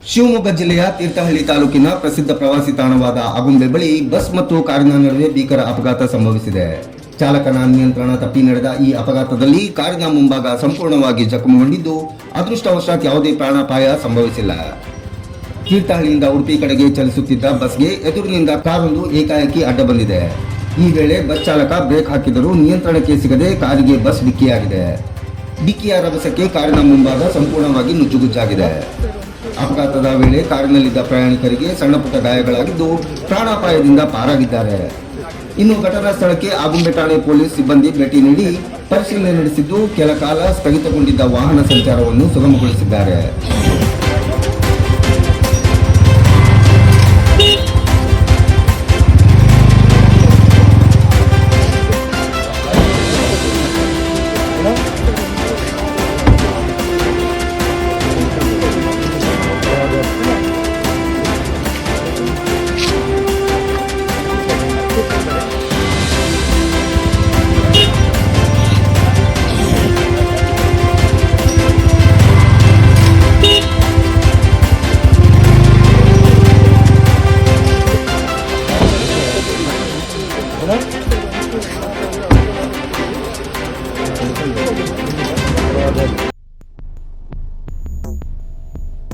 ಶಿವಮೊಗ್ಗ ಜಿಲ್ಲೆಯ ತೀರ್ಥಹಳ್ಳಿ ತಾಲೂಕಿನ ಪ್ರಸಿದ್ಧ ಪ್ರವಾಸಿ ತಾಣವಾದ ಆಗುಂಬೆ ಬಳಿ ಬಸ್ ಮತ್ತು ಕಾರಿನ ನಡುವೆ ಭೀಕರ ಅಪಘಾತ ಸಂಭವಿಸಿದೆ. ಚಾಲಕನ ನಿಯಂತ್ರಣ ತಪ್ಪಿ ನಡೆದ ಈ ಅಪಘಾತದಲ್ಲಿ ಕಾರಿನ ಮುಂಭಾಗ ಸಂಪೂರ್ಣವಾಗಿ ಜಖಮಗೊಂಡಿದ್ದು, ಅದೃಷ್ಟವಶಾತ್ ಯಾವುದೇ ಪ್ರಾಣಾಪಾಯ ಸಂಭವಿಸಿಲ್ಲ. ತೀರ್ಥಹಳ್ಳಿಯಿಂದ ಉಡುಪಿ ಕಡೆಗೆ ಚಲಿಸುತ್ತಿದ್ದ ಬಸ್ಗೆ ಎದುರಿನಿಂದ ಕಾರೊಂದು ಏಕಾಏಕಿ ಅಡ್ಡ ಬಂದಿದೆ. ಈ ವೇಳೆ ಬಸ್ ಚಾಲಕ ಬ್ರೇಕ್ ಹಾಕಿದರೂ ನಿಯಂತ್ರಣಕ್ಕೆ ಸಿಗದೆ ಕಾರಿಗೆ ಬಸ್ ಡಿಕ್ಕಿಯಾಗಿದೆ. ಡಿಕ್ಕಿಯ ರಭಸಕ್ಕೆ ಕಾರಿನ ಮುಂಭಾಗ ಸಂಪೂರ್ಣವಾಗಿ ನುಜ್ಜುಗುಜ್ಜಾಗಿದೆ. ಅಪಘಾತದ ವೇಳೆ ಕಾರಿನಲ್ಲಿದ್ದ ಪ್ರಯಾಣಿಕರಿಗೆ ಸಣ್ಣಪುಟ್ಟ ಗಾಯಗಳಾಗಿದ್ದು, ಪ್ರಾಣಾಪಾಯದಿಂದ ಪಾರಾಗಿದ್ದಾರೆ. ಇನ್ನು ಘಟನಾ ಸ್ಥಳಕ್ಕೆ ಆಗುಂಬೆ ಠಾಣೆ ಪೊಲೀಸ್ ಸಿಬ್ಬಂದಿ ಭೇಟಿ ನೀಡಿ ಪರಿಶೀಲನೆ ನಡೆಸಿದ್ದು, ಕೆಲ ಕಾಲ ಸ್ಥಗಿತಗೊಂಡಿದ್ದ ವಾಹನ ಸಂಚಾರವನ್ನು ಸುಗಮಗೊಳಿಸಿದ್ದಾರೆ.